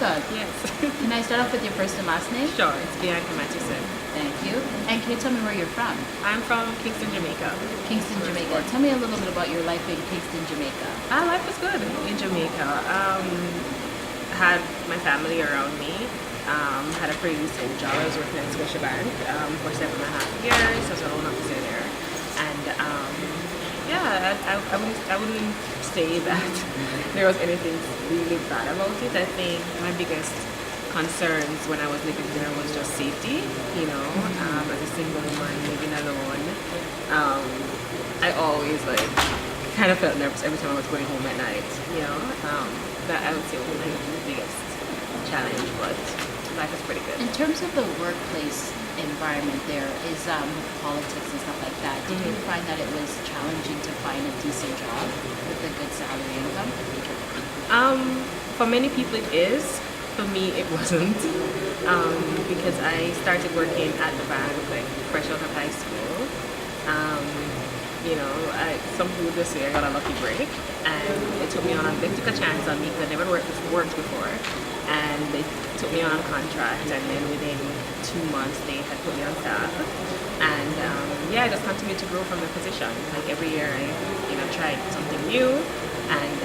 Bianca. Yes. Can I start off with your first and last name? Sure, it's Bianca Matison. Thank you. And can you tell me where you're from? I'm from Kingston, Jamaica. Kingston, Jamaica. Tell me a little bit about your life in Kingston, Jamaica. Life was good in Jamaica. Had my family around me. Had a pretty decent job. I was working at Scotiabank for 7.5 years. I was a loan officer there. And yeah, I wouldn't say that there was anything really bad about it. I think my biggest concerns when I was living there was just safety, as a single woman living alone. I always kind of felt nervous every time I was going home at night, that I would say was my biggest challenge, but life is pretty good. In terms of the workplace environment there, is politics and stuff like that, did you find that it was challenging to find a decent job with a good salary income? For many people it is. For me it wasn't, because I started working at the bank fresh out of high school. Some people just say I got a lucky break, and they took a chance on me because I never worked before, and they took me on a contract, and then within 2 months they had put me on staff, and I just continued to grow from the position. Every year I tried something new, and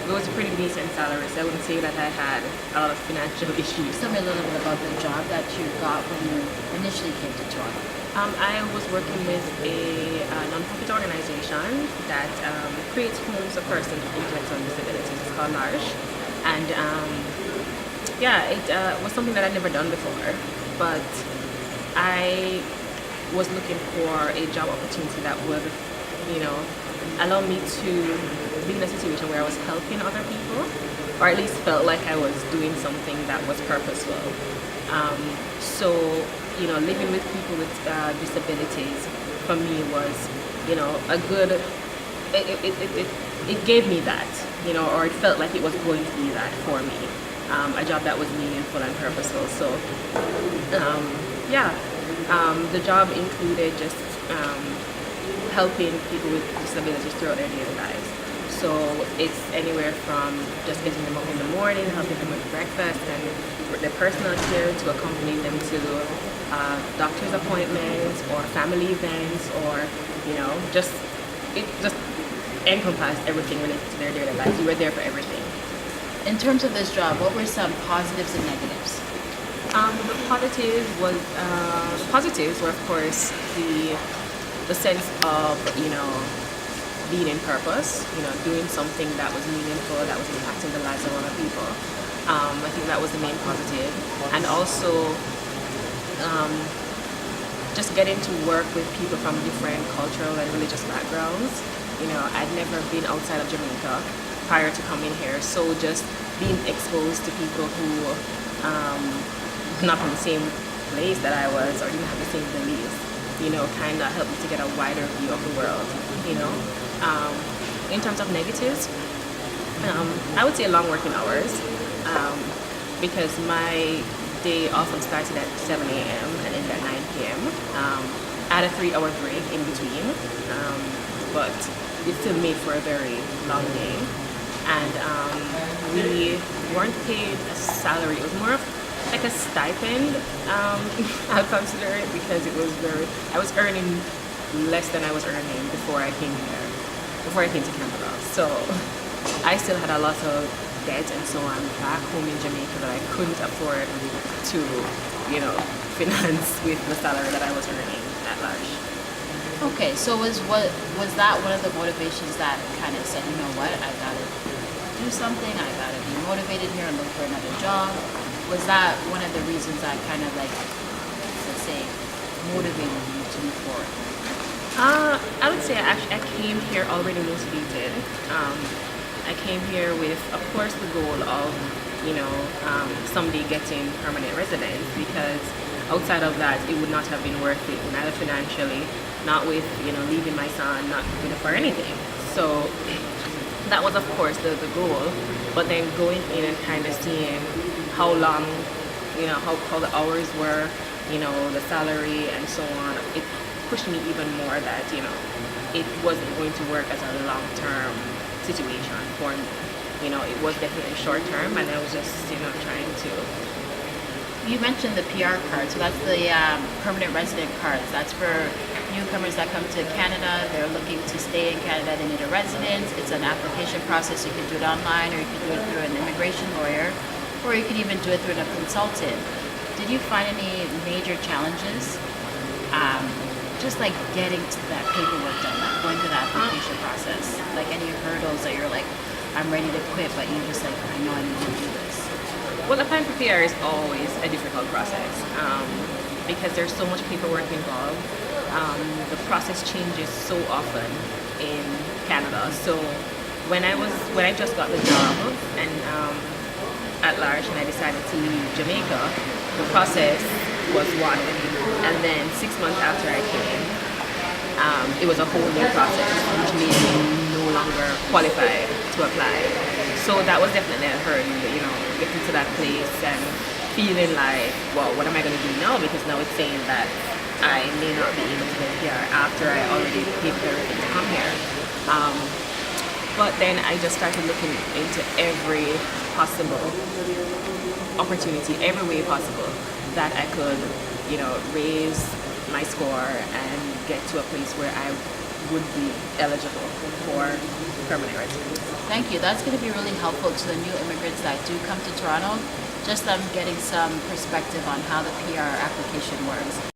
it was a pretty decent salary, so I wouldn't say that I had a lot of financial issues. Tell me a little bit about the job that you got when you initially came to Toronto. I was working with a non-profit organization that creates homes for persons with intellectual disabilities. It's called L'Arche. And it was something that I'd never done before. But I was looking for a job opportunity that would, allow me to be in a situation where I was helping other people, or at least felt like I was doing something that was purposeful. Living with people with disabilities for me was, a good. It gave me that, or it felt like it was going to be that for me. A job that was meaningful and purposeful. So, the job included just helping people with disabilities throughout their daily lives. So it's anywhere from just getting them up in the morning, helping them with breakfast and their personal care, to accompanying them to doctor's appointments or family events, or it just encompassed everything related to their daily lives. You were there for everything. In terms of this job, what were some positives and negatives? The positives were, of course, the sense of being in purpose, doing something that was meaningful, that was impacting the lives of other people. I think that was the main positive. And also just getting to work with people from different cultural and religious backgrounds. I'd never been outside of Jamaica prior to coming here, so just being exposed to people who not from the same place that I was, or didn't have the same beliefs, kind of helped me to get a wider view of the world. In terms of negatives, I would say long working hours, because my day often started at 7 a.m. and ended at 9 p.m. I had a 3-hour break in between, but it still made for a very long day. And we weren't paid a salary. It was more of like a stipend, I'll consider it, because I was earning less than I was earning before I came to Canada. So I still had a lot of debt and so on back home in Jamaica that I couldn't afford to, finance with the salary that I was earning at large. Okay, so was that one of the motivations that kind of said, I gotta do something, I gotta be motivated here and look for another job? Was that one of the reasons that kind of let's say, motivated you to move forward? I would say I came here already motivated. I came here with, of course, the goal of, someday getting permanent residence, because outside of that, it would not have been worth it, neither financially, not with, leaving my son, not for anything. So that was, of course, the goal. But then going in and kind of seeing how long, how the hours were, the salary and so on, it pushed me even more that, it wasn't going to work as a long-term situation for me. it was definitely short term, and I was just, trying to. You mentioned the PR card, so that's the permanent resident cards. That's for newcomers that come to Canada. They're looking to stay in Canada. They need a residence. It's an application process. You can do it online, or you can do it through an immigration lawyer, or you can even do it through a consultant. Did you find any major challenges? Just like getting to that paperwork done, like going through the application process. Like any hurdles that you're like, I'm ready to quit, but you're just like, I know I need to do this. Well, applying for PR is always a difficult process because there's so much paperwork involved. The process changes so often in Canada. So when I just got the job and at large, and I decided to leave Jamaica, the process was one, and then 6 months after I came, it was a whole new process, which made me no longer qualified to apply. So that was definitely a hurdle, getting to that place and feeling like, well, what am I going to do now? Because now it's saying that I may not be able to get here after I already paid for everything to come here. But then I just started looking into every possible opportunity, every way possible that I could, raise my score and get to a place where I would be eligible for permanent residence. Thank you. That's going to be really helpful to the new immigrants that do come to Toronto, just them getting some perspective on how the PR application works.